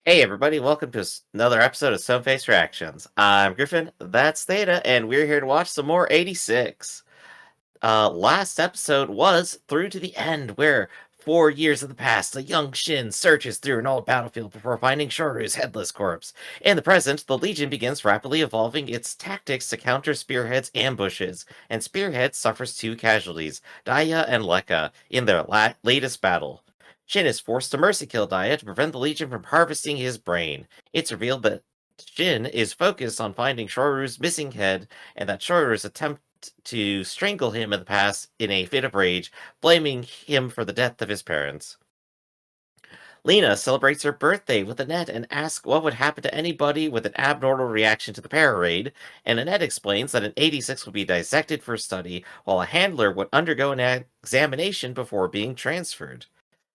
Hey everybody, welcome to another episode of Stoneface Reactions. I'm Griffin, that's Theta, and we're here to watch some more 86. Last episode was Through to the End, where 4 years in the past, a young Shin searches through an old battlefield before finding Shoru's headless corpse. In the present, the Legion begins rapidly evolving its tactics to counter Spearhead's ambushes, and Spearhead suffers two casualties, Daya and Lekka, in their latest battle. Shin is forced to mercy kill Daya to prevent the Legion from harvesting his brain. It's revealed that Shin is focused on finding Shoru's missing head, and that Shoru's attempt to strangle him in the past in a fit of rage, blaming him for the death of his parents. Lena celebrates her birthday with Annette and asks what would happen to anybody with an abnormal reaction to the parade, and Annette explains that an 86 would be dissected for study, while a handler would undergo an examination before being transferred.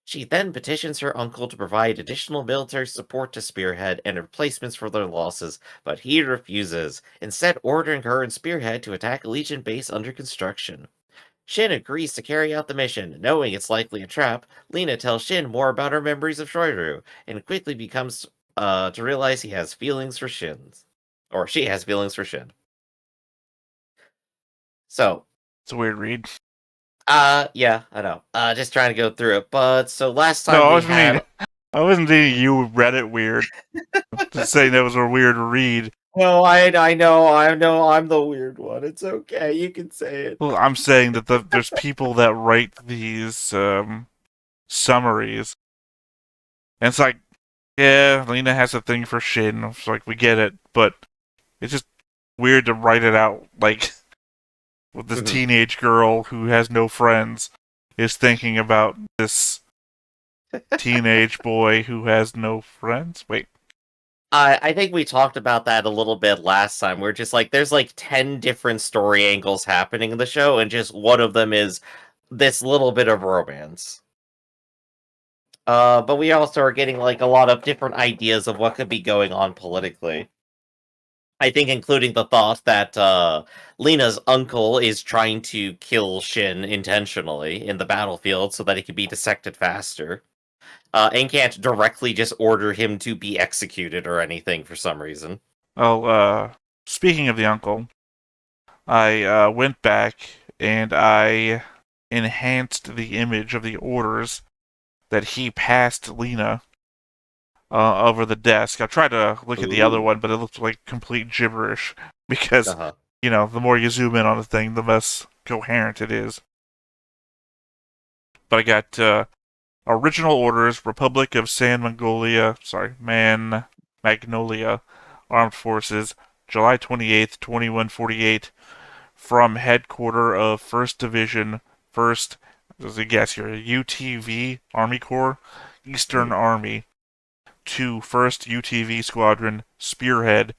She then petitions her uncle to provide additional military support to Spearhead and replacements for their losses, but he refuses, instead ordering her and Spearhead to attack a Legion base under construction. Shin agrees to carry out the mission. Knowing it's likely a trap, Lena tells Shin more about her memories of Shoiru, and quickly becomes to realize he has feelings for Shin's. Or she has feelings for Shin. So, It's a weird read. yeah, I know. Just trying to go through it. But, so last No, time we had... I wasn't thinking you read it weird. Just saying that was a weird read. No, I know, I'm the weird one. It's okay, you can say it. Well, I'm saying that there's people that write these summaries, and it's like, yeah, Lena has a thing for Shin. It's like, we get it, but it's just weird to write it out like with this teenage girl who has no friends is thinking about this teenage boy who has no friends. Wait. I think we talked about that a little bit last time. We're just like, there's like 10 different story angles happening in the show, and just one of them is this little bit of romance. But we also are getting like a lot of different ideas of what could be going on politically. I think including the thought that Lena's uncle is trying to kill Shin intentionally in the battlefield so that he can be dissected faster. And can't directly just order him to be executed or anything for some reason. Oh, speaking of the uncle, I went back and I enhanced the image of the orders that he passed Lena over the desk. I tried to look at the other one, but it looked like complete gibberish because, the more you zoom in on a thing, the less coherent it is. But I got original orders, Republic of Magnolia Armed Forces, July 28th, 2148, from headquarter of 1st Division, 1st, as a guess here, UTV Army Corps, Eastern Army, to 1st UTV Squadron, Spearhead,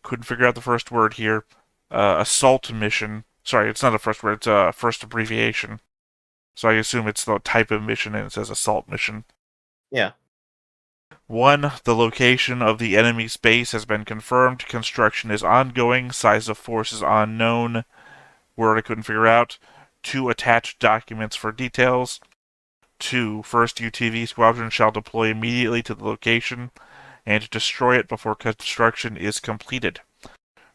couldn't figure out the first word here, assault mission. Sorry, it's not a first word, it's a first abbreviation. So I assume it's the type of mission and it says assault mission. Yeah. 1. The location of the enemy's base has been confirmed. Construction is ongoing. Size of force is unknown. Word I couldn't figure out. 2. Attached documents for details. 2. 1st UTV Squadron shall deploy immediately to the location and destroy it before construction is completed.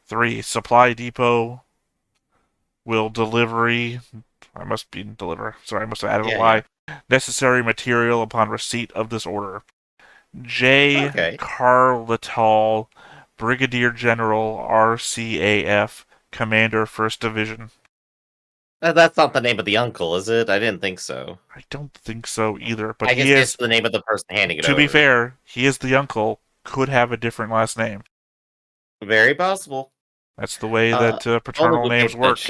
3. Supply depot will deliver. I must have added a lie. Necessary material upon receipt of this order. J. Carletal, Brigadier General, RCAF, Commander, 1st Division. That's not the name of the uncle, is it? I didn't think so. I don't think so either, but I guess it's the name of the person handing it over. To be fair, he is the uncle, could have a different last name. Very possible. That's the way that paternal names work.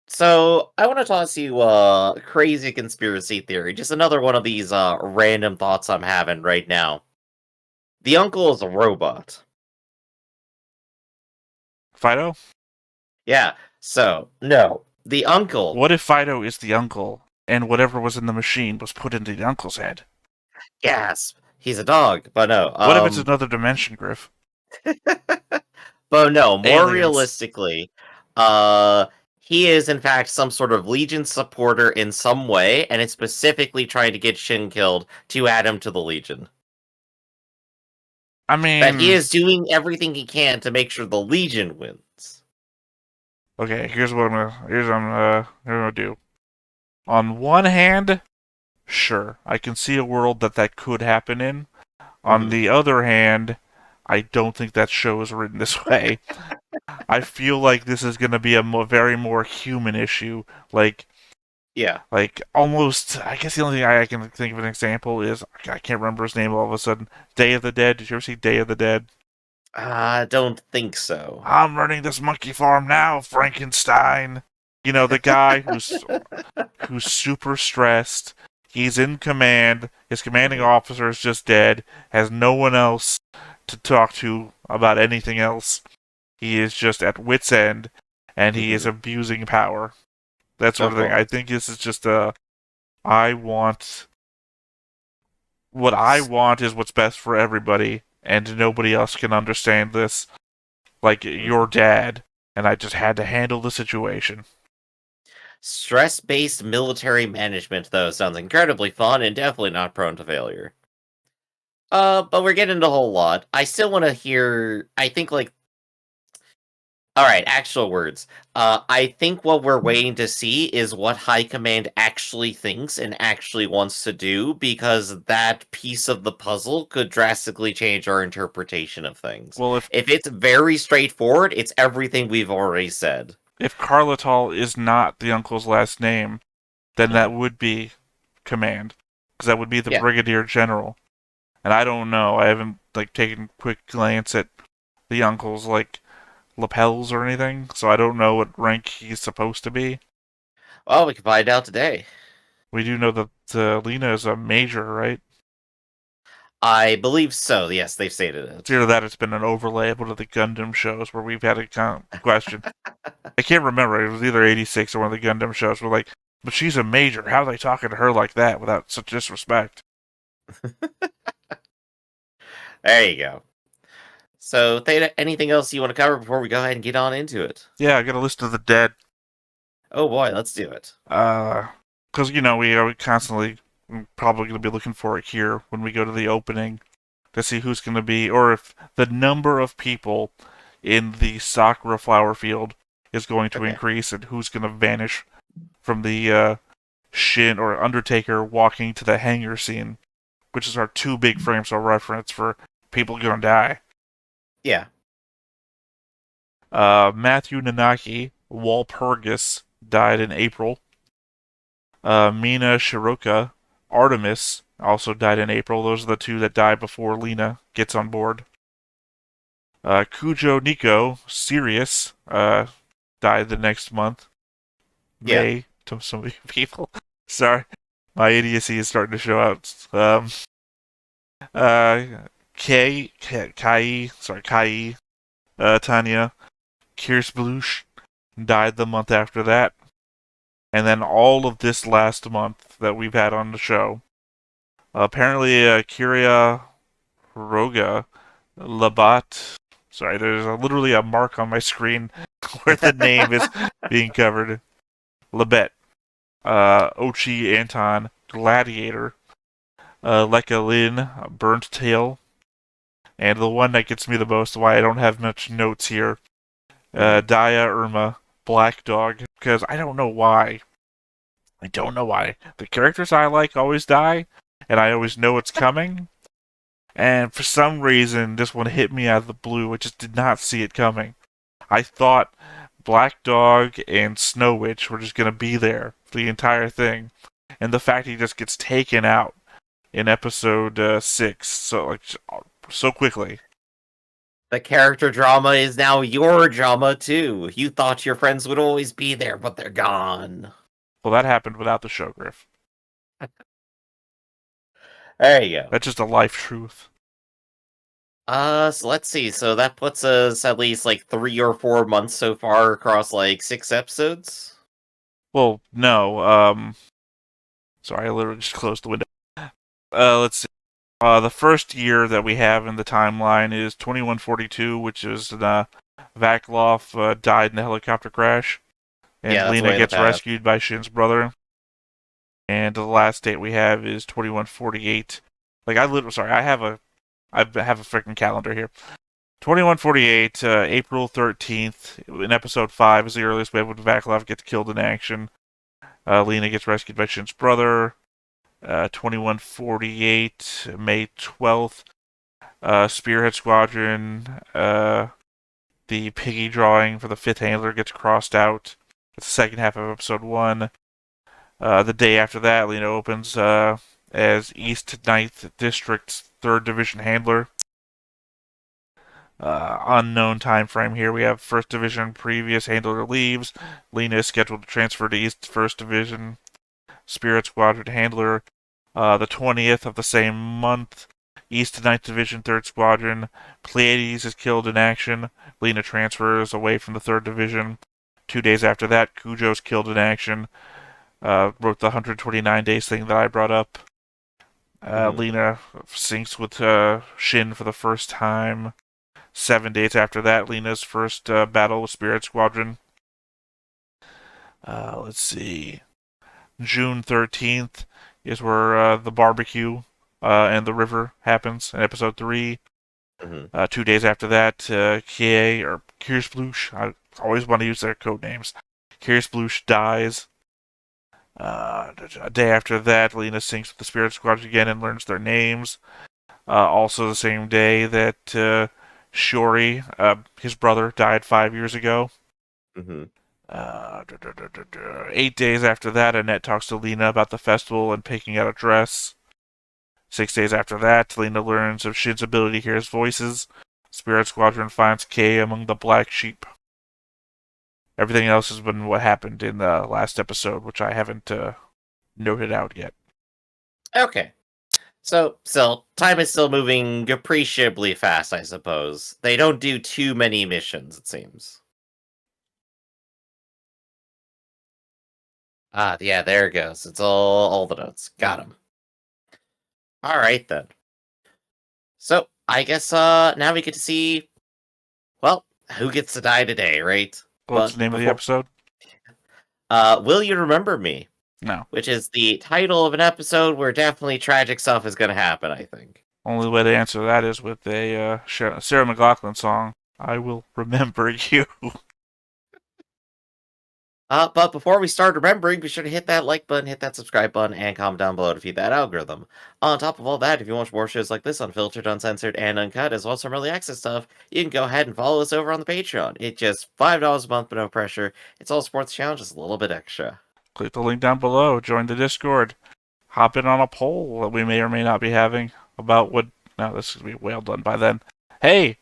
So I want to toss you crazy conspiracy theory. Just another one of these random thoughts I'm having right now. The uncle is a robot. Fido? Yeah. So no, the uncle. What if Fido is the uncle and whatever was in the machine was put into the uncle's head? Gasp. He's a dog, but no. What if it's another dimension, Griff? But no, more realistically, He is, in fact, some sort of Legion supporter in some way, and is specifically trying to get Shin killed to add him to the Legion. I But he mean, is doing everything he can to make sure the Legion wins. okay, here's what I'm gonna do. On one hand, sure, I can see a world that could happen in. On Hmm. the other hand, I don't think that show is written this way. I feel like this is going to be a very more human issue. Yeah. Like almost, I guess the only thing I can think of an example is, I can't remember his name all of a sudden. Day of the Dead. Did you ever see Day of the Dead? I don't think so. I'm running this monkey farm now, Frankenstein. You know, the guy who's super stressed. He's in command. His commanding Mhm, officer is just dead. Has no one else to talk to about anything else. He is just at wit's end, and he is mhm. abusing power. That sort Of of thing. I course. think this is just a. I want. What I want is what's best for everybody, and nobody else can understand this. Like your Mhm. dad, and I just had to handle the situation. Stress-based military management, though, sounds incredibly fun and definitely not prone to failure. But we're getting into a whole lot. I still want to hear. I think, like, all right, actual words. I think what we're waiting to see is what High Command actually thinks and actually wants to do, because that piece of the puzzle could drastically change our interpretation of things. Well, If it's very straightforward, it's everything we've already said. if Carlital is not the uncle's last name, then Mhm. that would be command, because that would be the Yeah. brigadier general. And I don't know. I haven't taken a quick glance at the uncle's lapels or anything, so I don't know what rank he's supposed to be. Well, we can find out today. We do know that Lena is a major, right? I believe so. Yes, they've stated It's it. either that or it's been an overlay of one of the Gundam shows where we've had a question. I can't remember. It was either 86 or one of the Gundam shows where but she's a major. How are they talking to her like that without such disrespect? There you go. So, Theta, anything else you want to cover before we go ahead and get on into it? Yeah, I got a list of the dead. Oh boy, let's do it. Because we are constantly probably going to be looking for it here when we go to the opening to see who's going to be, or if the number of people in the Sakura flower field is going to Okay. increase, and who's going to vanish from the Shin or Undertaker walking to the hangar scene, which is our two big frames of reference for people going to die. Yeah. Matthew Nanaki, Walpurgis, died in April. Mina Shiroka, Artemis, also died in April. Those are the two that die before Lena gets on board. Kujo Nico, Sirius, died the next month. Yeah. May, to some people. Sorry, my idiocy is starting to show out. Uh, Kai, Tanya, Kirst Blush died the month after that. And then all of this last month that we've had on the show. Apparently, Kiria Roga Labat. Sorry, there's literally a mark on my screen where the name is being covered. Labet, Ochi Anton, Gladiator, Leka Lin, Burnt Tail, and the one that gets me the most, why I don't have much notes here, Hmm. Daya Irma, Black Dog, because I don't know why. I don't know why. The characters I like always die, and I always know it's coming. And for some reason, this one hit me out of the blue. I just did not see it coming. I thought Black Dog and Snow Witch were just going to be there for the entire thing. And the fact he just gets taken out in episode 6 so quickly. The character drama is now your drama too. You thought your friends would always be there, but they're gone. Well, that happened without the show, Griff. There you go. That's just a life truth. So let's see. So that puts us at least like 3 or 4 months so far across like 6 episodes. Well, no. Sorry, I literally just closed the window. Let's see. The first year that we have in the timeline is 2142, which is Vacloff died in a helicopter crash, and Yeah, that's Lena way in the gets past. rescued by Shin's brother. And the last date we have is 2148. Like I have a freaking calendar here. 2148, April 13th, in episode 5 is the earliest we have when Vaklov gets killed in action. Lena gets rescued by Shin's brother. 2148, May 12th, Spearhead Squadron, the piggy drawing for the 5th handler gets crossed out. That's the second half of episode 1. The day after that, Lena opens as East 9th District's 3rd Division handler. Unknown time frame here. We have 1st Division previous handler leaves. Lena is scheduled to transfer to East 1st Division. Spirit Squadron handler. The 20th of the same month, East 9th Division 3rd Squadron. Pleiades is killed in action. Lena transfers away from the 3rd Division. 2 days after that, Cujo's killed in action. Wrote the 129 days thing that I brought up. Lena syncs with Shin for the first time. 7 days after that, Lena's first battle with Spirit Squadron. Let's see. June 13th is where the barbecue and the river happens in episode 3. 2 days after that, Kie, or Kirschblush, I always want to use their code names. Kirschblush dies. A day after that, Lena syncs with the Spirit Squadron again and learns their names. Also the same day that Shori, his brother, died 5 years ago. 8 days after that, Annette talks to Lena about the festival and picking out a dress. 6 days after that, Lena learns of Shin's ability to hear his voices. Spirit Squadron finds Kay among the black sheep. Everything else has been what happened in the last episode, which I haven't noted out yet. Okay. So, time is still moving appreciably fast, I suppose. They don't do too many missions, it seems. Ah, yeah, there it goes. It's all the notes. Got them. All right, then. So, I guess now we get to see, well, who gets to die today, right? What's But the name of the before, episode? Will You Remember Me? No. Which is the title of an episode where definitely tragic stuff is going to happen, I think. Only way to answer that is with a Sarah McLachlan song. I will remember you. But before we start remembering, be sure to hit that like button, hit that subscribe button, and comment down below to feed that algorithm. On top of all that, if you want more shows like this unfiltered, uncensored, and uncut, as well as some early access stuff, you can go ahead and follow us over on the Patreon. It's just $5 a month, but no pressure. It's all sports channel, just a little bit extra. Click the link down below. Join the Discord. Hop in on a poll that we may or may not be having about what. No, this is going to be well done by then. Hey!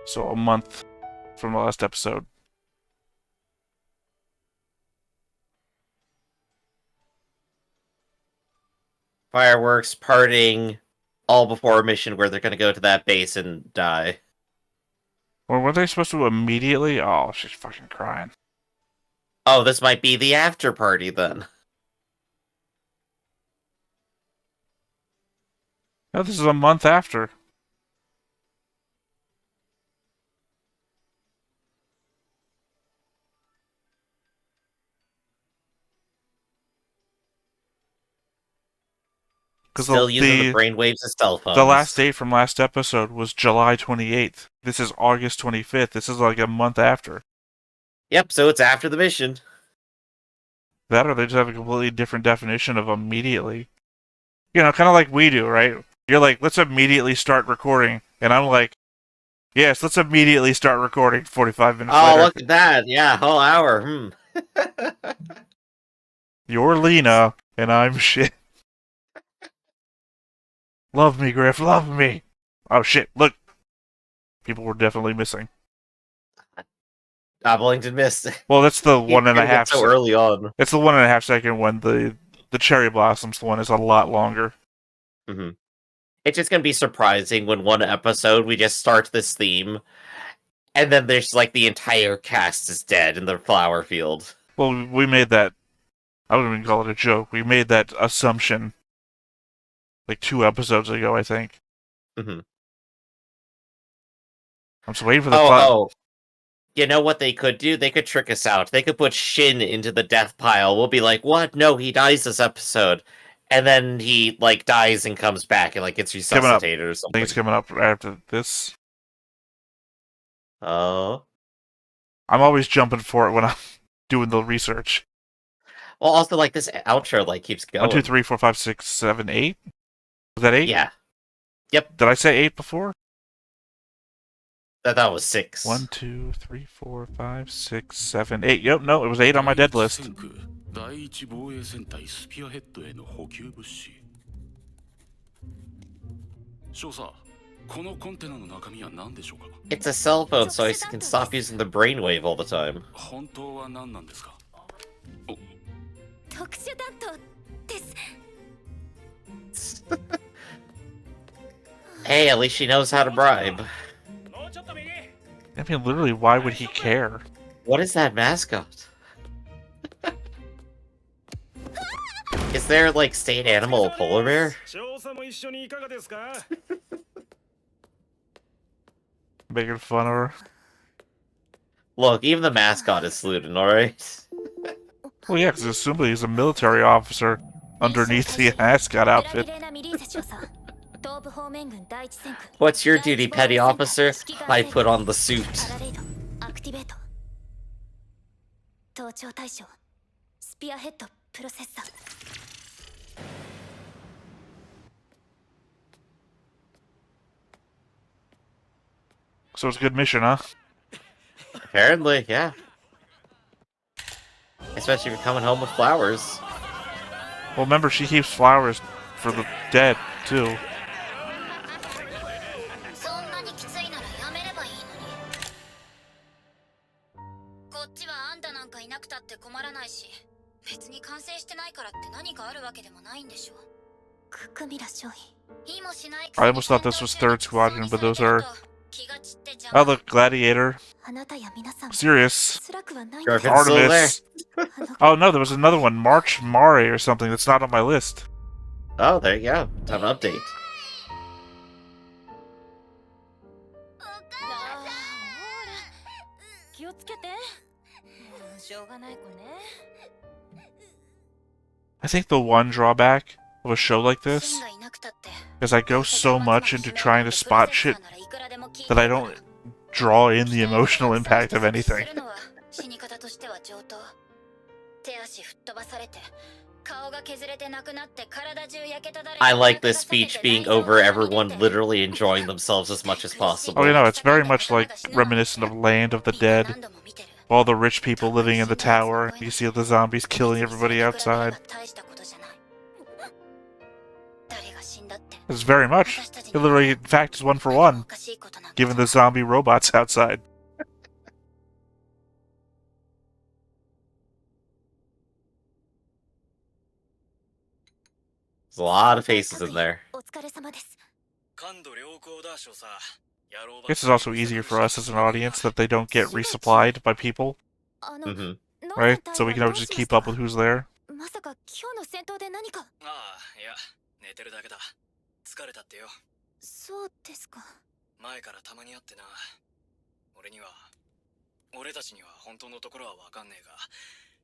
So a month from the last episode. Fireworks, partying, all before a mission where they're going to go to that base and die. Or were they supposed to immediately? Oh, she's fucking crying. Oh, this might be the after party then. No, this is a month after. Because Still using the brainwaves as cell phones. the last date from last episode was July 28th. This is August 25th. This is like a month after. Yep, so it's after the mission. That or they just have a completely different definition of immediately. You know, kind of like we do, right? You're like, let's immediately start recording. And I'm like, yes, let's immediately start recording 45 minutes later. Oh, look at that. Yeah, whole hour. You're Lena, and I'm shit. Love me, Griff, love me. Oh shit, look. People were definitely missing. Wellington missed. Well, that's the 1.5 so early on. It's the 1.5 second one. The Cherry Blossoms one is a lot longer. Mm-hmm. It's just gonna be surprising when one episode we just start this theme, and then there's like the entire cast is dead in the flower field. Well, we made that. I wouldn't even call it a joke. We made that assumption like 2 episodes ago, I think. Hmm. I'm just waiting for the Oh, thought. oh. You know what they could do? They could trick us out. They could put Shin into the death pile. We'll be like, what? No, he dies this episode. And then he, like, dies and comes back and, like, gets Coming up. resuscitated or I think it's something. coming up after this. Oh. I'm always jumping for it when I'm doing the research. Well, also, like, this outro, like, keeps 1, 2, going. 3, 4, 5, 6, 7, 8. Was that 8? Yeah. Yep. Did I say 8 before? That was 6. 1, 2, 3, 4, 5, 6, 7, 8. Yep, no, it was 8 on my dead list. 第一防衛戦隊スピアヘッドへの補給物資少佐このコンテナの中身は何でしょうか It's a cell phone, so I can stop using the brainwave all the time. 本当は何なんですか特殊担当です Hey, at least she knows how to bribe. I mean, literally, why would he care? What is that mascot? Is there, like, state animal a polar bear? Making fun of her. Look, even the mascot is Sluden, alright? Well, yeah, because assumably he's a military officer underneath the mascot outfit. What's your duty, petty officer? I put on the suit. 盗聴対象スピアヘッドプロセッサー So it's a good mission, huh? Apparently, yeah. Especially if you're coming home with flowers. Well, remember, she keeps flowers for the dead, too. そんなにきついならやめればいいのにこっちはあんたなんかいなくたって困らないし別に完成してないからって何かあるわけでもないんでしょククミラ少尉 I almost thought this was 3rd Squadron, but those are... Oh, look, Gladiator. あなたや皆さん Serious. 辛くはないん Sure, です if it's still there. Artemis. Oh, no, there was another one. March Mare or something that's not on my list. Oh, there you go. Time to update. 気をつけてしょうがない子ね I think the one drawback of a show like this is I go so much into trying to spot shit that I don't draw in the emotional impact of anything. I like this speech being over everyone literally enjoying themselves as much as possible. Oh, you know, it's very much like reminiscent of Land of the Dead. All the rich people living in the tower, you see the zombies killing everybody outside. It's very much. It literally, in fact, is 1 for 1, given the zombie robots outside. There's a lot of faces in there. This is also easier for us as an audience that they don't get resupplied by people, Mm-hmm. right? So we can always just keep up with who's there. まさか今日の戦闘で何かああいや寝てるだけだ疲れたってよそうですか前からたまに会ってな俺たちには本当のところはわかんねえが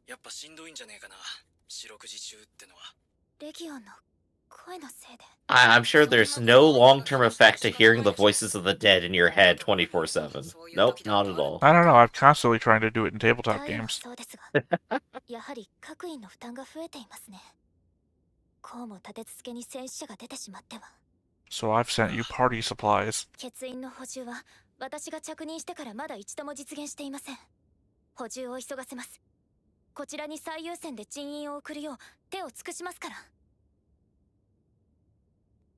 やっぱしんどいんじゃねえかな四六時中ってのはレギオンの声のせいで I'm sure there's no long-term effect to hearing the voices of the dead in your head 24/7. Nope, not at all. I don't know, I'm constantly trying to do it in tabletop 対は games. そうですがやはり各員の負担が増えていますねこうも立て続けに戦死者が出てしまっては So I've sent you party supplies. 欠員の補充は私が着任してからまだ一度も実現していません補充を急がせますこちらに最優先で人員を送るよう手を尽くしますから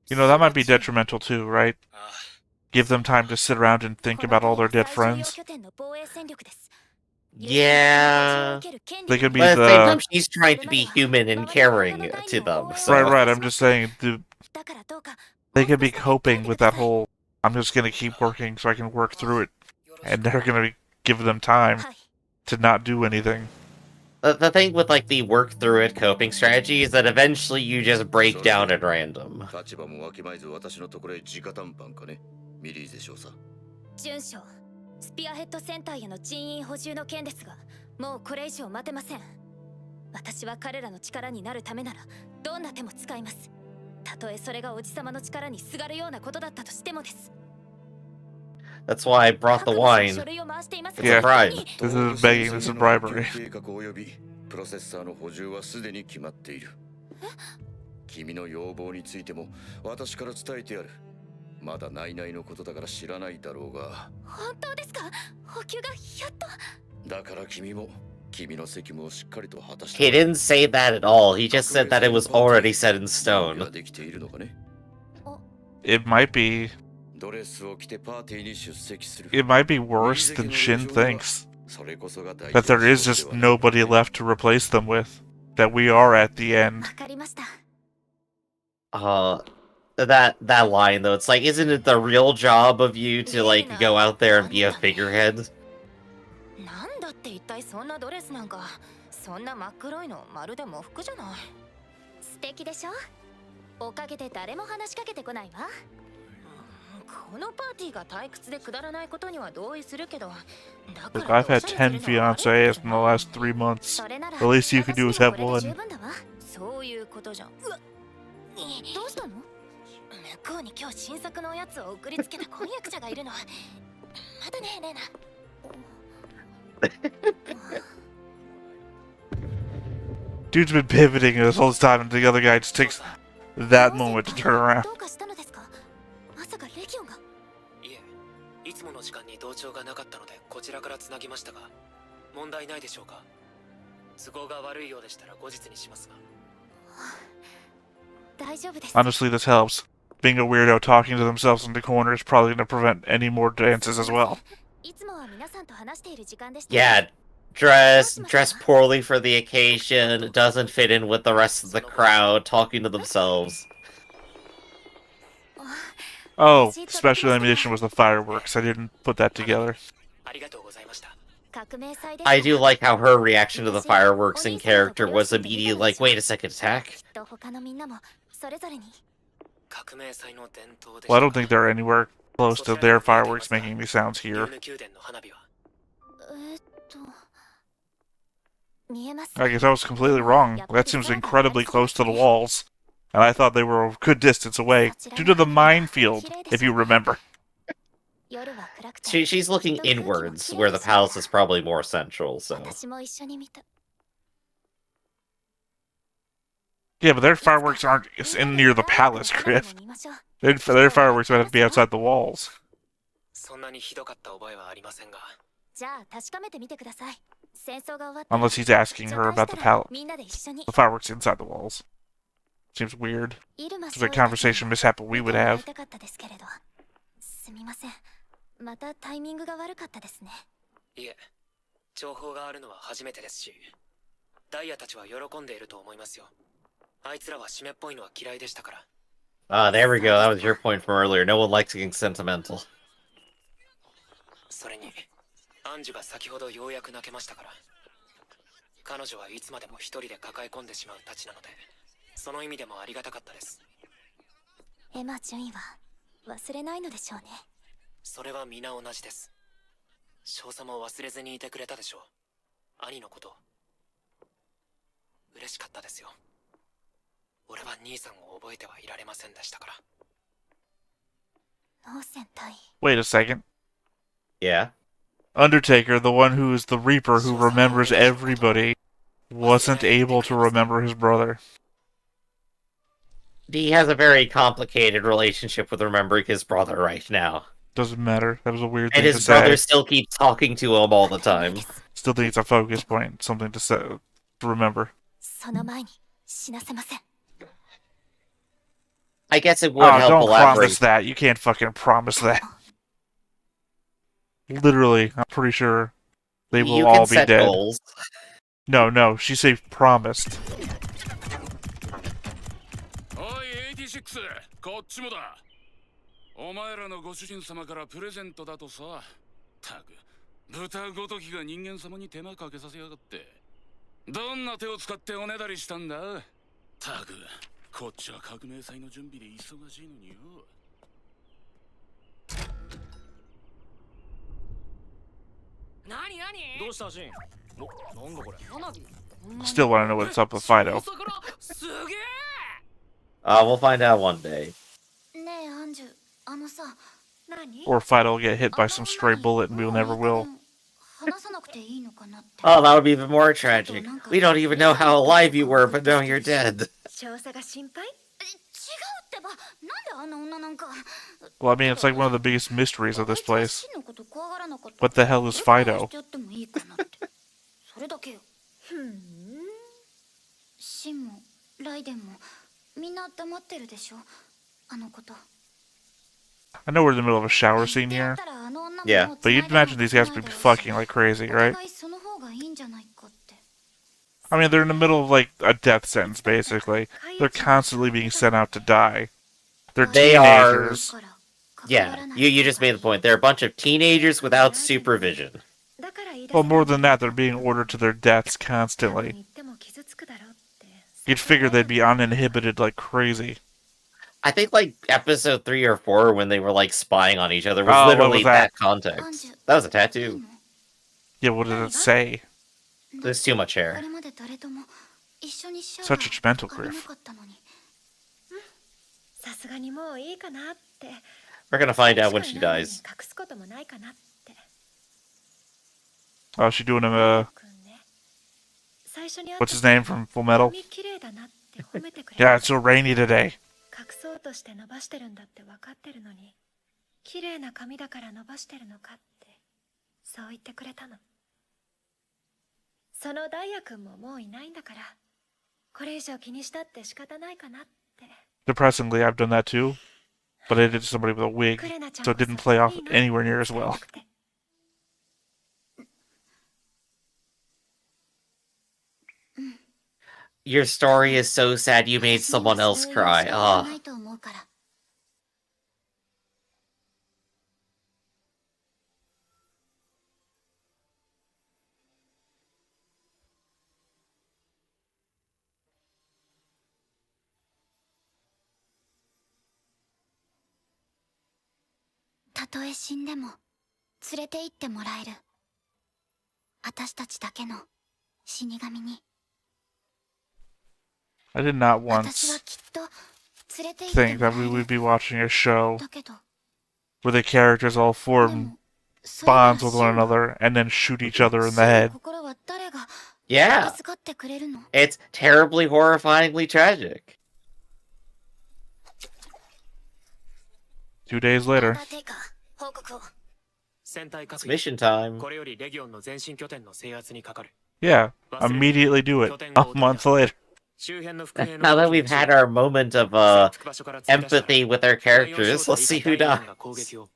You know, that might be detrimental too, right? ああ Give them time to sit around and think about all their dead friends. Yeah. They could be But at the same time, the... she's trying to be human and caring to them. So. Right, I'm just saying, they could be coping with that whole, I'm just gonna keep working so I can work through it. And they're gonna give them time to not do anything. the thing with like the work through it coping strategy is that eventually you just break down at random. 立場もわきまえず私のところへ直談判かね。ミリーゼ少佐。準将、スピアヘッドセンターへの人員補充の件ですが、もうこれ以上待てません。私は彼らの力になるためならどんな手も使います。たとえそれがおじさまの力にすがるようなことだったとしてもです。 That's why I brought the wine. It's a bribe. This is begging, this is bribery. 計画及びプロセッサーの補充はすでに決まっている。君の要望についても私から伝えてやる。まだ内々のことだから知らないだろうが。本当ですか？補給がやっと。だから君も君の責務をしっかりと果たして。He didn't say that at all. He just said that it was already set in stone. できているのかね。It might be. ドレスを着てパーティーに出席する。 It might be worse than Shin thinks. That there is just nobody left to replace them with. That we are at the end. わかりました。That line though, it's like, isn't it the real job of you to like go out there and be a figurehead? なんだって一体そんなドレスなんか、そんな真っ黒いのまるで喪服じゃない。素敵でしょ？おかげで誰も話しかけてこないわ。このパーティーが退屈でくだらないことには同意するけど、 Look, I've had 10 fiancés in the last 3 months. The least you can do is have one. そういうことじゃん。どうしたの？向こうに今日新作のおやつを送りつけた婚約者がいるの。まだね、レナ。Dude's been pivoting this whole time, and the other guy just takes that moment to turn around. どうかしたのですか？まさかレギオンが？いえ、いつもの時間に同調がなかったのでこちらからつなぎましたが、問題ないでしょうか？都合が悪いようでしたら後日にしますが。大丈夫です。 Honestly, this helps. Being a weirdo talking to themselves in the corner is probably going to prevent any more dances as well. いつもは皆さんと話している時間でした。 Yeah, dress poorly for the occasion, doesn't fit in with the rest of the crowd, talking to themselves. Oh, special ammunition was the fireworks. I didn't put that together. ありがとうございました。 I do like how her reaction to the fireworks in character was immediately like, wait a second, attack? 他のみんなもそれぞれに。 革命祭の伝統で Well, I don't think they're anywhere close to their fireworks making these sounds here. 宮殿の花火は。見えます。 I guess I was completely wrong. That seems incredibly close to the walls. And I thought they were a good distance away, due to the minefield, if you remember. She's looking inwards, where the palace is probably more central, so... 私も一緒に見た。 Yeah, but their fireworks aren't in near the palace, Griff. Their fireworks might have to be outside the walls. そんなにひどかった覚えはありませんが。じゃあ確かめてみてください。戦争が終わって。 Unless he's asking her about the fireworks inside the walls. Seems weird. Seems like a conversation mishap we would have. すみません。またタイミングが悪かったですね。いえ、情報があるのは初めてですし、ダイヤたちは喜んでいると思いますよ。あいつらは湿っぽいのは嫌いでしたから。Ah, there we go. That was your point from earlier. No one likes getting sentimental. それに、アンジュが先ほどようやく泣けましたから。彼女はいつまでも一人で抱え込んでしまうたちなので、その意味でもありがたかったです。エマ順位は忘れないのでしょうね。それは皆同じです。少佐も忘れずにいてくれたでしょう。兄のこと。嬉しかったですよ。俺は兄さんを覚えてはいられませんでしたから。 Wait a second. Yeah? Undertaker, the one who is the Reaper who remembers everybody, wasn't able to remember his brother. He has a very complicated relationship with remembering his brother right now. Doesn't matter. That was a weird thing to say. And his brother still keeps talking to him all the time. Still think it's a focus point, something to say, to remember. I guess it would help don't elaborate. Promise that. You can't fucking promise that. Literally, I'm pretty sure they will you all can be set dead. Goals. No, she said promised. おい、86、こっちもだ。お前らのご主人様からプレゼントだとさ。たく、豚ごときが人間様に手間かけさせやがって。どんな手を使っておねだりしたんだ？たく、こっちは革命祭の準備で忙しいのによ。何どうしたシン？なんだこれ。 Still want to know what's up with Fido. すげえ We'll find out one day. ねえアンジュ、あのさ、何 Or Fido will get hit by some stray bullet and we never will. 話さなくていいのかなって。 Oh, that would be even more tragic. We don't even know how alive you were, but now you're dead. 少佐が心配？違うってば、なんであんな女なんか。 Well, I mean, it's like one of the biggest mysteries of this あい place. つはシンのこと怖がらなかった。 What the hell is Fido? してやってもいいかなって。それだけよ。シンもライデンもみんな黙ってるでしょ、あのこと。 I know we're in the middle of a shower scene here, Yeah. but you'd imagine these guys would be fucking like crazy, right? I mean, they're in the middle of like a death sentence, basically. They're constantly being sent out to die. They're They are- teenagers. Yeah, you just made the point. They're a bunch of teenagers without supervision. Well, more than that, they're being ordered to their deaths constantly. You'd figure they'd be uninhibited like crazy. I think like episode 3 or 4 when they were like spying on each other was Oh, what literally was that? context. That was a tattoo. Yeah, what did it say? There's too much hair. Such a mental grief. We're gonna find out when she dies. Oh, she doing a what's his name from Full Metal? Yeah, it's so rainy today. 隠そうとして伸ばしてるんだって分かってるのに、綺麗な髪だから伸ばしてるのかってそう言ってくれたの。そのダイヤ君ももういないんだから、これ以上気にしたって仕方ないかなって。 Depressingly, I've done that too, but I did somebody with a wig, so it didn't play off anywhere near as well. Your story is so sad you made someone else cry. Ah. I did not once think that we would be watching a show where the characters all form bonds with one another and then shoot each other in the head. Yeah. It's terribly, horrifyingly tragic. 2 days later. 戦隊 It's 各位 mission time. これよりレギオンの前進拠点の制圧にかかる Yeah, immediately do it. A month later. 周辺の伏兵の Now that we've had our moment of 潜伏場所から突き出したら empathy with our characters, let's see who 第四 dies. が攻撃を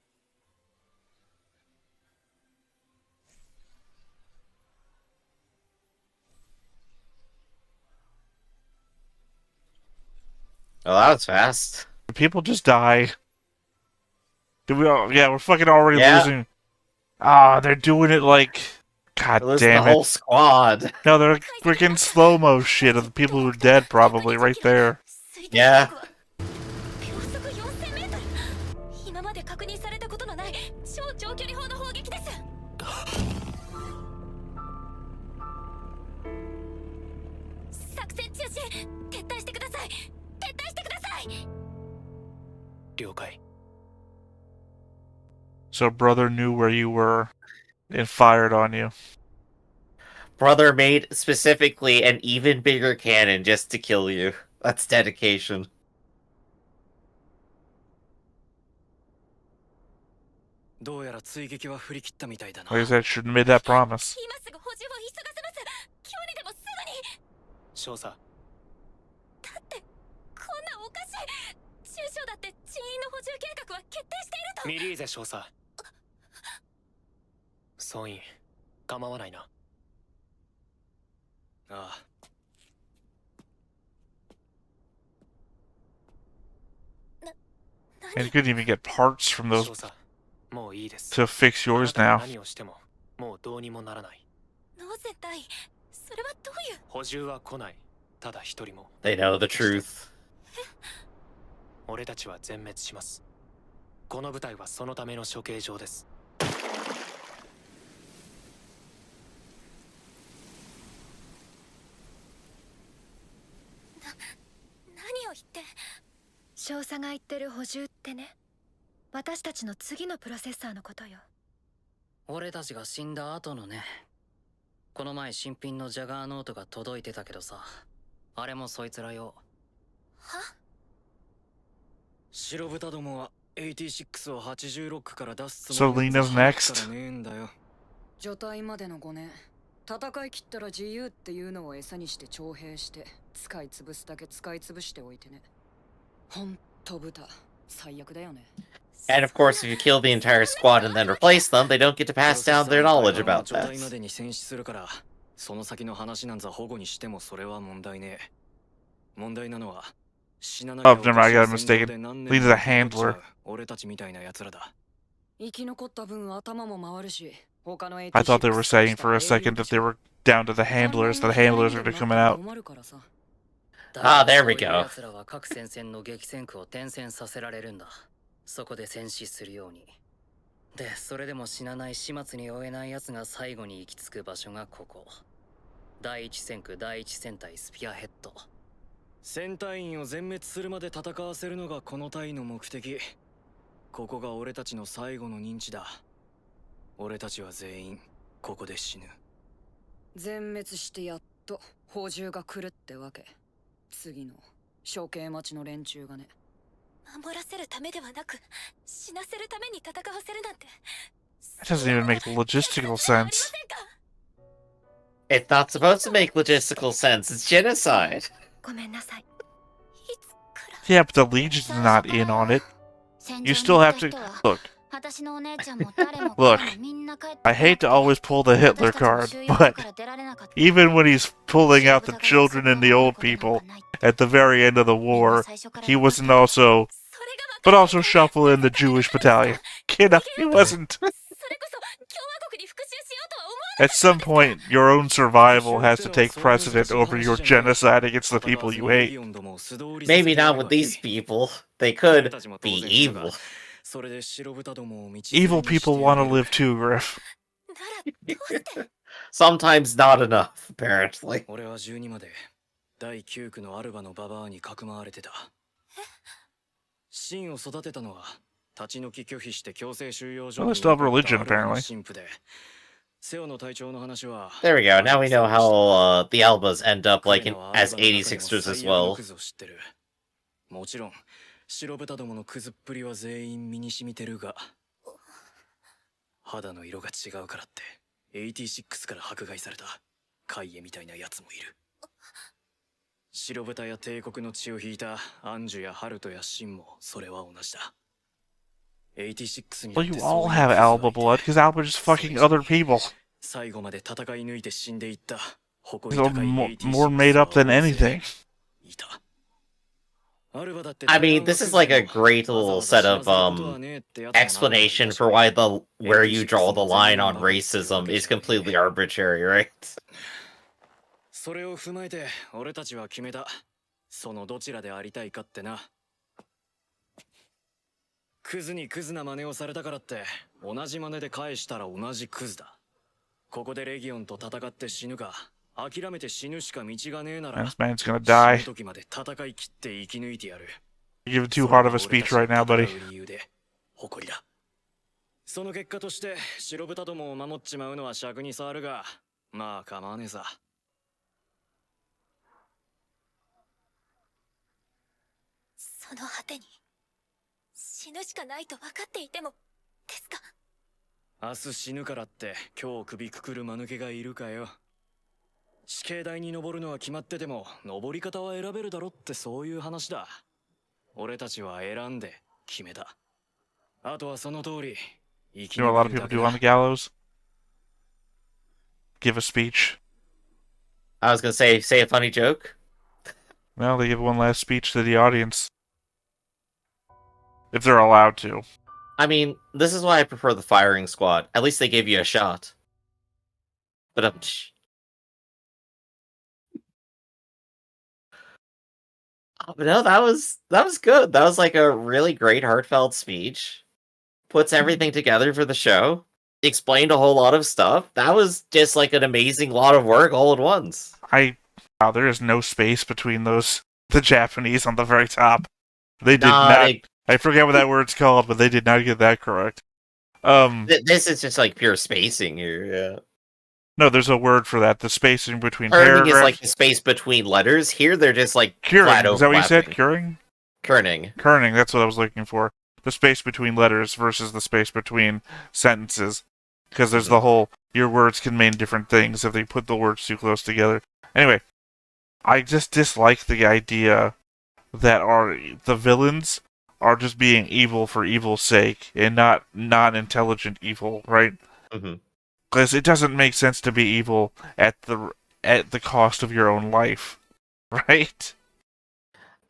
Oh, that was fast. People just die. Did we all, yeah, we're fucking already Yeah. losing. Ah, they're doing it like, god Lose the damn whole it. squad. No, they're freaking slow-mo shit of the people who are dead probably right there. Yeah. 今まで確認されたことのない超長距離砲の砲撃です。作戦中止、撤退してください。撤退してください。了解 So brother knew where you were and fired on you. Brother made specifically an even bigger cannon just to kill you. That's dedication. どうやら追撃は振り切ったみたいだな。 Like I said, shouldn't have made that promise. 今すぐ補充を急がせます。今日にでもすぐに。少佐だってこんなおかしい。中将だって人員の補充計画は決定していると。ミリーゼ少佐総員構わないなああ。 And you couldn't even get parts from those 少佐もういいです to fix あな yours たが now. 何をしてももうどうにもならないノーゼ対それはどういう。補充は来ない。ただ一人も。 They know the truth. 俺たちは全滅します。この部隊はそのための処刑場です。何を言って。少佐が言ってる補充ってね、私たちの次のプロセッサーのことよ。俺たちが死んだ後のね。この前新品のジャガーノートが届いてたけどさ、あれもそいつらよ。は。白豚どもは86を86から出すつ So もり Lena's だ next. からねえんだよ。除隊までの5年、戦い切ったら自由っていうのを餌にして徴兵して使い潰すだけ使い潰しておいてね。ほんと豚最悪だよね。 And of course, if you kill the entire squad and then replace them, they don't get to pass down their knowledge about 除隊 that. までに戦死するから、その先の話なんざ保護にしてもそれは問題ねえ。問題なのは死ななきゃ Oh, never mind, I got おかしい戦 mistaken. 闘で何 Lena's 年 a もかかっち handler. ゃう俺たちみたいな奴らだ。生き残った分頭も回るし、他の I thought they were saying for a second that they were down to the handlers. The handlers are coming out. Ah, there we そういう go. 奴らは各戦線の激戦区を転戦させられるんだ。そこで戦死するように。で、それでも死なない始末に終えない奴が最後に行き着く場所がここ。第一戦区第一戦隊スピアヘッド。戦隊員を全滅するまで戦わせるのがこの隊の目的。ここが俺たちの最後の認知だ。俺たちは全員ここで死ぬ。全滅してやっと補充が来るってわけ。次の処刑待ちの連中がね。守らせるためではなく死なせるために戦わせるなんて。 That doesn't even make logistical sense. It's not supposed to make logistical sense. It's genocide. ごめんなさい。 Yeah, but the Legion's not in on it. You still have to... Look, Look, I hate to always pull the Hitler card, but even when he's pulling out the children and the old people at the very end of the war, he wasn't also... But also shuffle in the Jewish battalion. Kid, he wasn't. At some point, your own survival has to take precedent over your genocide against the people you hate. Maybe not with these people. They could be evil. Evil people want to live too, Griff. Sometimes not enough, apparently. 俺は12まで第9区のアルバのババアにかくまわれてた。シンを育てたのは立ち退き拒否して強制収容所 Well, they still have religion, apparently. 神父で。セオの隊長の話は There we go. Now we know how the Albas end up like as 86ers as well. もちろん白豚どものクズっぷりは全員身に染みてるが、肌の色が違うからって86から迫害されたカイエみたいなやつもいる。白豚や帝国の血を引いたアンジュやハルトやシンもそれは同じだ。86に Well, you all have Alba blood, because Alba just fucking other people. 最後まで戦い抜いて死んでいった。 He's more made up than anything. I mean, this is like a great little set of explanation for why where you draw the line on racism is completely arbitrary, right? それを踏まえて俺たちは決めた。そのどちらでありたいかってな。クズにクズな真似をされたからって同じ真似で返したら同じクズだ。ここでレギオンと戦って死ぬか諦めて死ぬしか道がねえなら、 This man's gonna die. その時まで戦い切って生き抜いてやる。 You're giving too hard of a speech right now, buddy. 誇りだ。その結果として白豚どもを守っちまうのは尺に触るが、まあ構わねえさ。その果てに死ぬしかないと分かっていてもですか。明日死ぬからって今日首くくる間抜けがいるかよ。死刑台に登るのは決まってても登り方は選べるだろってそういう話だ。俺たちは選んで決めた。あとはその通り。 You know what a lot of people do on the gallows? Give a speech. I was gonna say a funny joke. Well, they give one last speech to the audience. If they're allowed to. I mean, this is why I prefer the firing squad. At least they give you a shot. But But no, that was good. That was like a really great heartfelt speech. Puts everything together for the show. Explained a whole lot of stuff. That was just like an amazing lot of work all at once. Wow, there is no space between those. The Japanese on the very top. They did Not not. a, I forget what that word's called, but they did not get that correct. this is just like pure spacing here. Yeah. No, there's a word for that. The spacing between Kerning is like paragraphs. the space between letters. Here they're just like flat Curing. Is that what you said? overlapping. Curing? Kerning. Kerning, that's what I was looking for. The space between letters versus the space between sentences. Because there's the whole, your words can mean different things if they put the words too close together. Anyway, I just dislike the idea that the villains are just being evil for evil's sake and not non-intelligent evil, right? Mm-hmm. Because it doesn't make sense to be evil at the cost of your own life, right?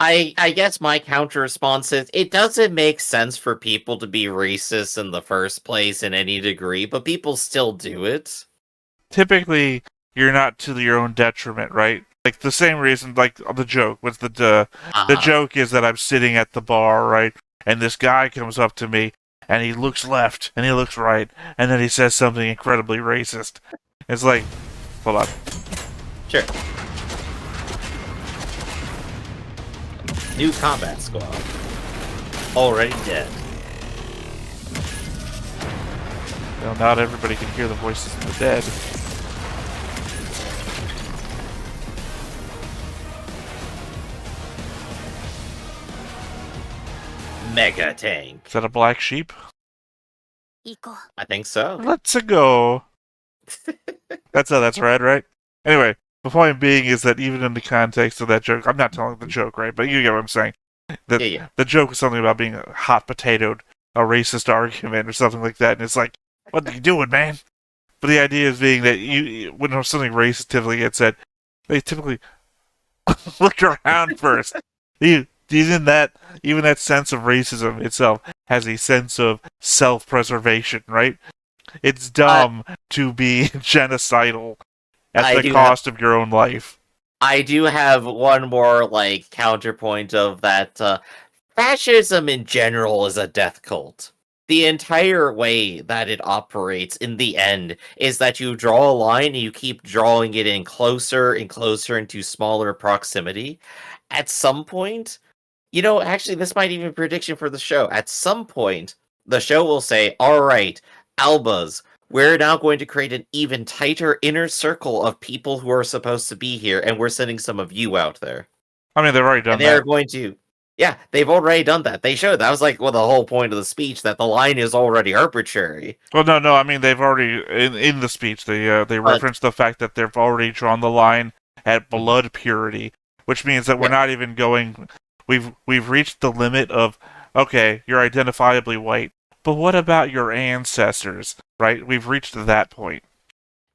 I guess my counter response is it doesn't make sense for people to be racist in the first place in any degree, but people still do it. Typically, you're not to your own detriment, right? Like the same reason, like the joke was the joke is that I'm sitting at the bar, right, and this guy comes up to me and he looks left and he looks right and then he says something incredibly racist. It's like, hold on, Sure. New combat squad. Already dead. well, not everybody can hear the voices of the dead. Mega tank. Is that a black sheep? 行こう。 I think so. Let's go. That's how that's read, right? Anyway, the point being is that even in the context of that joke, I'm not telling the joke, right? But you get what I'm saying. That Yeah. the joke is something about being a hot potatoed, a racist argument or something like that, and it's like, what are you doing, man? But the idea is being that when something racist typically gets said, they typically look around first. Even that sense of racism itself has a sense of self-preservation, right? It's dumb to be genocidal at the cost of your own life. I do have one more like counterpoint of that. Fascism in general is a death cult. The entire way that it operates in the end is that you draw a line and you keep drawing it in closer and closer into smaller proximity. At some point, actually, this might even be a prediction for the show. At some point, the show will say, all right, Albas, we're now going to create an even tighter inner circle of people who are supposed to be here, and we're sending some of you out there. I mean, they've already done And they're that. going to... Yeah, they've already done that. They showed that was like the whole point of the speech, that the line is already arbitrary. Well, no. I mean, they've already in the speech they referenced the fact that they've already drawn the line at blood purity, which means that we're not even going. We've reached the limit of okay, you're identifiably white, but what about your ancestors? Right? We've reached that point.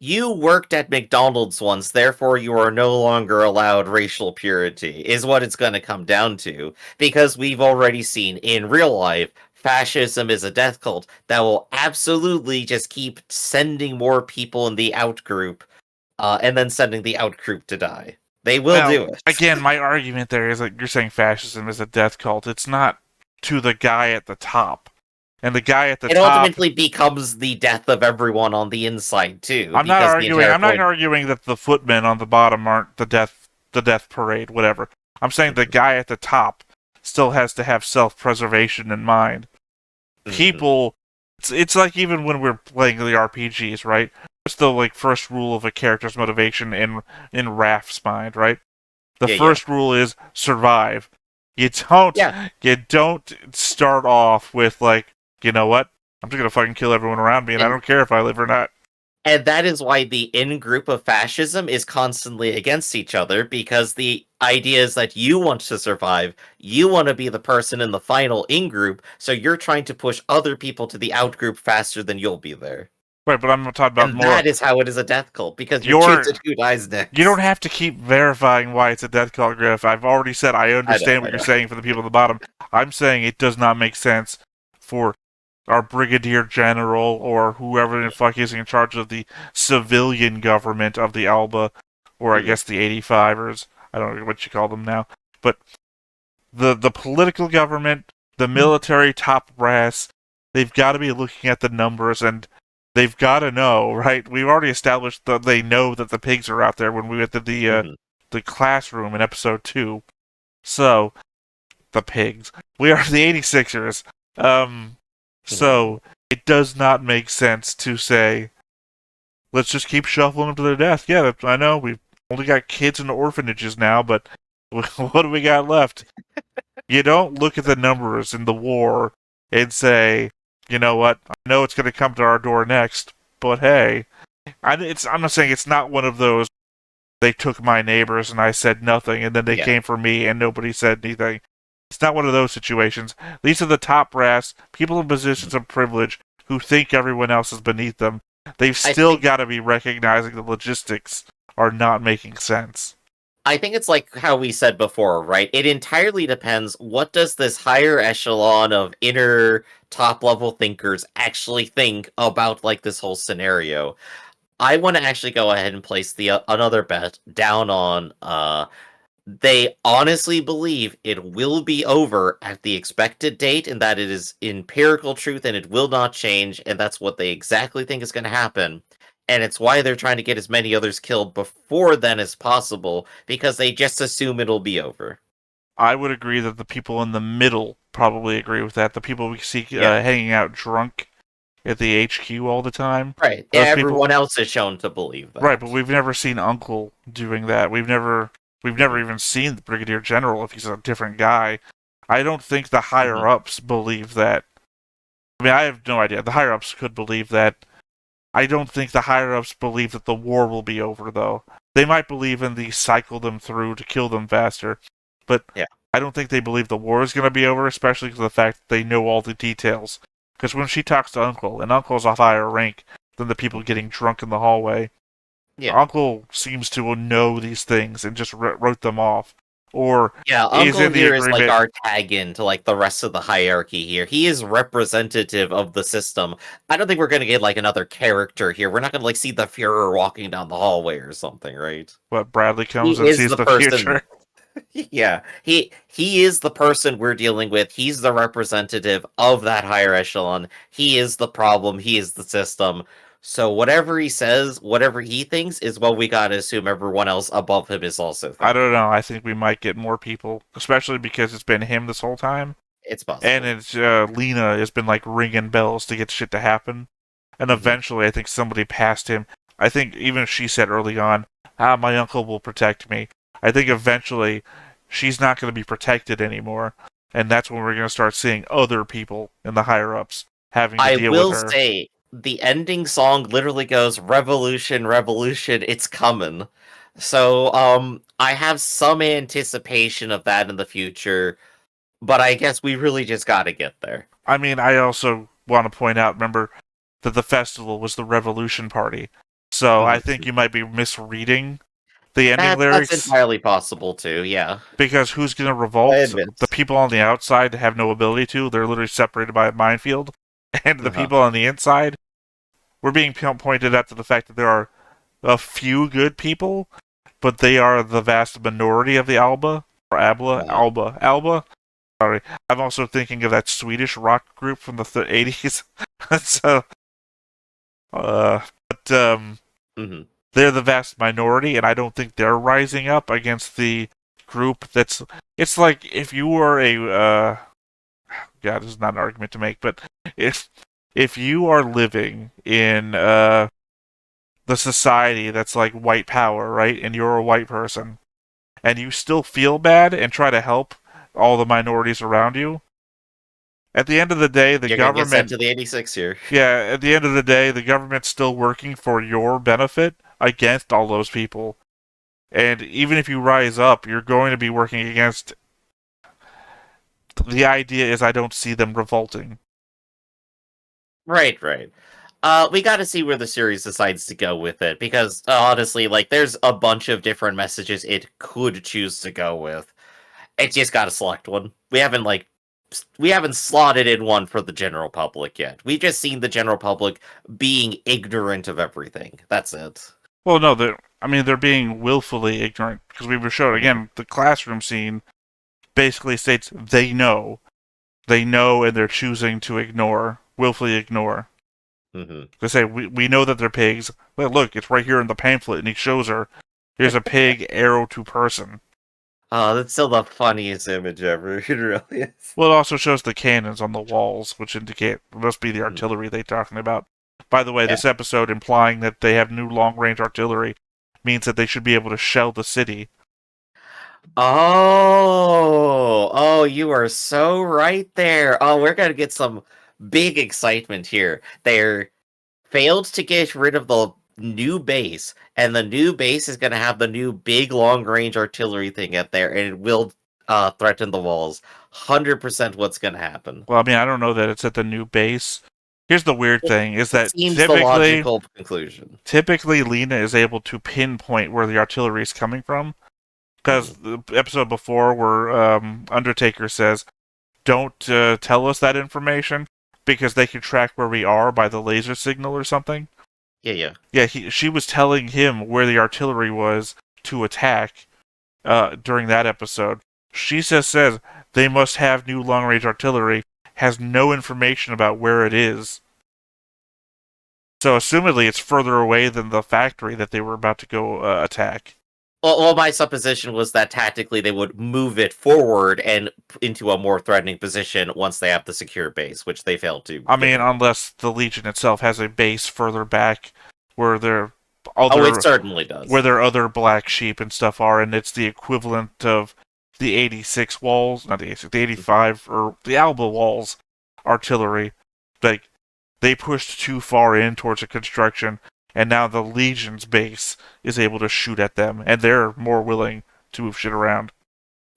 You worked at McDonald's once, therefore you are no longer allowed racial purity, is what it's going to come down to. Because we've already seen in real life, fascism is a death cult that will absolutely just keep sending more people in the out group, and then sending the out group to die. They will do it. Again, my argument there is that you're saying fascism is a death cult. It's not to the guy at the top. And the guy at the top... It ultimately becomes the death of everyone on the inside, too. I'm not arguing that the footmen on the bottom aren't the death parade, whatever. I'm saying the guy at the top still has to have self-preservation in mind. People... It's like even when we're playing the RPGs, right? It's the first rule of a character's motivation in Raph's mind, right? The first rule is survive. You don't start off with you know what? I'm just gonna fucking kill everyone around me, and I don't care if I live or not. And that is why the in-group of fascism is constantly against each other, because the idea is that you want to survive, you want to be the person in the final in-group, so you're trying to push other people to the out-group faster than you'll be there. Right, but I'm talking about more... that is how it is a death cult, because you're choosing who dies next. You don't have to keep verifying why it's a death cult, Griff. I've already said I understand what you're saying for the people at the bottom. I'm saying it does not make sense for our brigadier general or whoever the fuck is in charge of the civilian government of the Alba, or I guess the 85ers. I don't know what you call them now. But the political government, the military top brass, they've got to be looking at the numbers, and they've got to know, right? We've already established that they know that the pigs are out there when we went to the classroom in episode 2. So, the pigs. We are the 86ers. So, it does not make sense to say, let's just keep shuffling them to their death. Yeah, I know, we've only got kids in orphanages now, but what do we got left? You don't look at the numbers in the war and say, you know what, I know it's going to come to our door next, but hey, I'm not saying it's not one of those, they took my neighbors and I said nothing, and then they came for me and nobody said anything. It's not one of those situations. These are the top brass, people in positions of privilege who think everyone else is beneath them. They've still got to be recognizing the logistics are not making sense. I think it's like how we said before, right? It entirely depends, what does this higher echelon of inner top level thinkers actually think about like this whole scenario? I want to actually go ahead and place the another bet down on they honestly believe it will be over at the expected date, and that it is empirical truth and it will not change, and that's what they exactly think is going to happen. And it's why they're trying to get as many others killed before then as possible, because they just assume it'll be over. I would agree that the people in the middle probably agree with that. The people we see hanging out drunk at the HQ all the time. Right. Those Everyone people, else is shown to believe that. right, but we've never seen Uncle doing that. We've never even seen the Brigadier General if he's a different guy. I don't think the higher ups believe that. I mean, I have no idea. The higher ups could believe that. I don't think the higher ups believe that the war will be over, though. They might believe in the cycle them through to kill them faster, but I don't think they believe the war is going to be over, especially because of the fact that they know all the details. Because when she talks to Uncle, and Uncle's a higher rank than the people getting drunk in the hallway, Uncle seems to know these things and just wrote them off. Or is Uncle in the here agreement. is like our tag-in to like the rest of the hierarchy here. He is representative of the system. I don't think we're gonna get like another character here. We're not gonna like see the Fuhrer walking down the hallway or something, right? But Bradley comes He and is sees the person. future. Yeah, he is the person we're dealing with. He's the representative of that higher echelon. He is the problem. He is the system. So whatever he says, whatever he thinks, is what we gotta assume everyone else above him is also thinking. I don't know. I think we might get more people, especially because it's been him this whole time. It's possible. And it's Lena has been like ringing bells to get shit to happen. And eventually, I think somebody passed him. I think even she said early on, my uncle will protect me. I think eventually she's not going to be protected anymore. And that's when we're going to start seeing other people in the higher ups having to deal with her. I will say, the ending song literally goes, "Revolution, revolution, it's coming." So, I have some anticipation of that in the future, but I guess we really just gotta get there. I mean, I also want to point out, remember, that the festival was the Revolution Party. So I think you might be misreading the ending lyrics. That's entirely possible too, yeah. Because who's going to revolt? The people on the outside have no ability to. They're literally separated by a minefield. And the people on the inside, we're being pointed out to the fact that there are a few good people, but they are the vast minority of the Alba. Or Alba. Sorry. I'm also thinking of that Swedish rock group from the 80s. So, they're the vast minority, and I don't think they're rising up against the group that's... It's like if you were a... God, this is not an argument to make, but if you are living in the society that's like white power, right, and you're a white person, and you still feel bad and try to help all the minorities around you, at the end of the day, the government... You're gonna get sent to the 86 here. Yeah, at the end of the day, the government's still working for your benefit against all those people. And even if you rise up, you're going to be working against... The idea is I don't see them revolting. Right. We gotta see where the series decides to go with it, because honestly, like, there's a bunch of different messages it could choose to go with. It just gotta select one. We haven't slotted in one for the general public yet. We've just seen the general public being ignorant of everything. That's it. Well, no, they're being willfully ignorant, because we were shown, again, the classroom scene, basically states they know. They know and they're choosing to ignore, willfully ignore. They say, we know that they're pigs. Well, look, it's right here in the pamphlet, and he shows her, here's a pig, arrow to person. Oh, that's still the funniest image ever. It really is. Well, it also shows the cannons on the walls, which indicate it must be the artillery they're talking about. By the way, this episode implying that they have new long-range artillery means that they should be able to shell the city. Oh, you are so right there. Oh, we're gonna get some big excitement here. They're failed to get rid of the new base, and the new base is gonna have the new big long-range artillery thing up there, and it will threaten the walls. 100% what's gonna happen. Well, I mean, I don't know that it's at the new base. Here's the weird thing, is that Seems the logical conclusion. Typically, Lena is able to pinpoint where the artillery is coming from. Because the episode before where Undertaker says, don't tell us that information, because they can track where we are by the laser signal or something. Yeah. Yeah, she was telling him where the artillery was to attack during that episode. She says they must have new long-range artillery, has no information about where it is. So, assumedly, it's further away than the factory that they were about to go attack. Well, my supposition was that tactically they would move it forward and into a more threatening position once they have the secure base, which they failed to. I mean, unless the Legion itself has a base further back where their other, it certainly does. Where their other black sheep and stuff are, and it's the equivalent of the 86 walls, not the 86, the 85, or the Alba walls artillery. Like, they pushed too far in towards the construction, and now the Legion's base is able to shoot at them, and they're more willing to move shit around.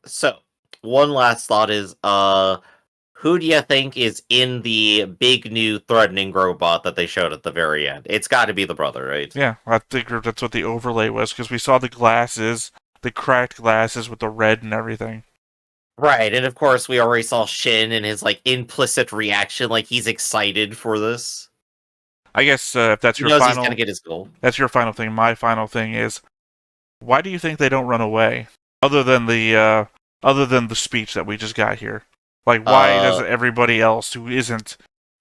So, one last thought is, who do you think is in the big new threatening robot that they showed at the very end? It's got to be the brother, right? Yeah, I think that's what the overlay was, because we saw the glasses, the cracked glasses with the red and everything. Right, and of course we already saw Shin and his implicit reaction, like he's excited for this. I guess if that's your final, he's gonna get his goal. That's your final thing. My final thing is, why do you think they don't run away? Other than the speech that we just got here, like why does everybody else who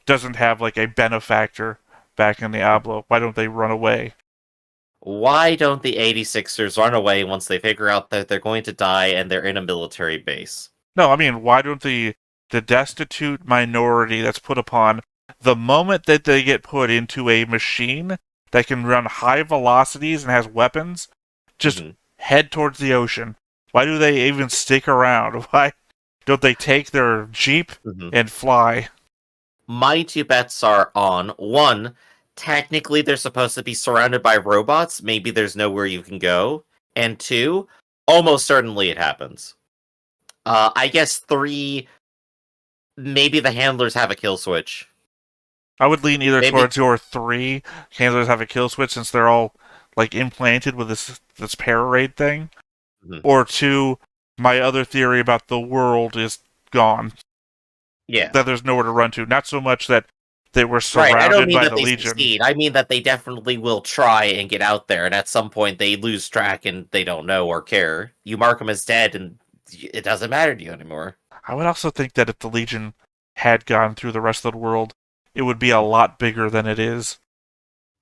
doesn't have like a benefactor back in the Diablo, why don't they run away? Why don't the 86ers run away once they figure out that they're going to die and they're in a military base? No, I mean, why don't the destitute minority that's put upon, the moment that they get put into a machine that can run high velocities and has weapons, just head towards the ocean? Why do they even stick around? Why don't they take their jeep and fly? My two bets are on, one, technically they're supposed to be surrounded by robots, maybe there's nowhere you can go, and two, almost certainly it happens. I guess three, maybe the handlers have a kill switch. I would lean either towards your three, handlers have a kill switch since they're all implanted with this para-raid thing, or two, my other theory about the world is gone. Yeah. That there's nowhere to run to. Not so much that they were surrounded by the Legion. Succeed. I mean that they definitely will try and get out there, and at some point they lose track and they don't know or care. You mark them as dead, and it doesn't matter to you anymore. I would also think that if the Legion had gone through the rest of the world, it would be a lot bigger than it is.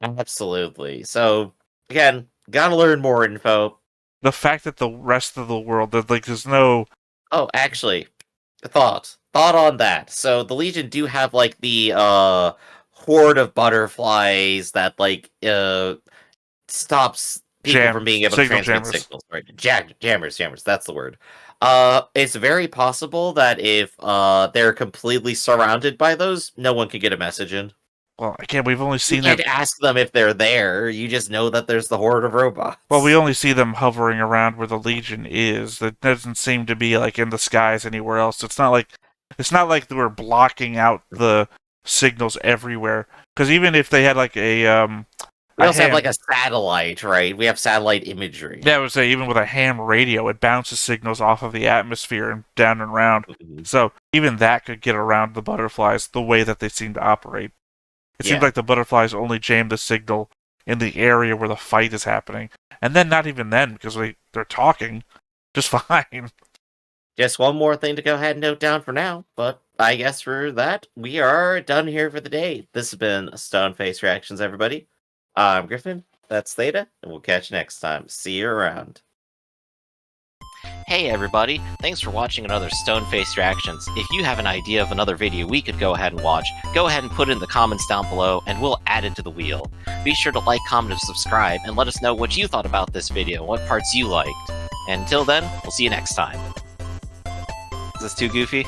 Absolutely. So, again, gotta learn more info. The fact that the rest of the world, that there's no... Oh, actually, thought on that. So the Legion do have the horde of butterflies that stops people from being able to transmit signals. Right, jammers. That's the word. It's very possible that if they're completely surrounded by those, no one can get a message in. Well, again, we've only seen them. You can't ask them if they're there. You just know that there's the horde of robots. Well, we only see them hovering around where the Legion is. That doesn't seem to be in the skies anywhere else. It's not like we're blocking out the signals everywhere. Because even if they had we also have a satellite, right? We have satellite imagery. Yeah, I would say even with a ham radio, it bounces signals off of the atmosphere and down and around. So even that could get around the butterflies the way that they seem to operate. It seems like the butterflies only jam the signal in the area where the fight is happening. And then not even then, because they're talking just fine. Just one more thing to go ahead and note down for now, but I guess for that, we are done here for the day. This has been Stoneface Reactions, everybody. I'm Griffin, that's Theta, and we'll catch you next time. See you around. Hey everybody, thanks for watching another Stoneface Reactions. If you have an idea of another video we could go ahead and watch, go ahead and put it in the comments down below and we'll add it to the wheel. Be sure to like, comment, and subscribe, and let us know what you thought about this video, what parts you liked. And until then, we'll see you next time. Is this too goofy?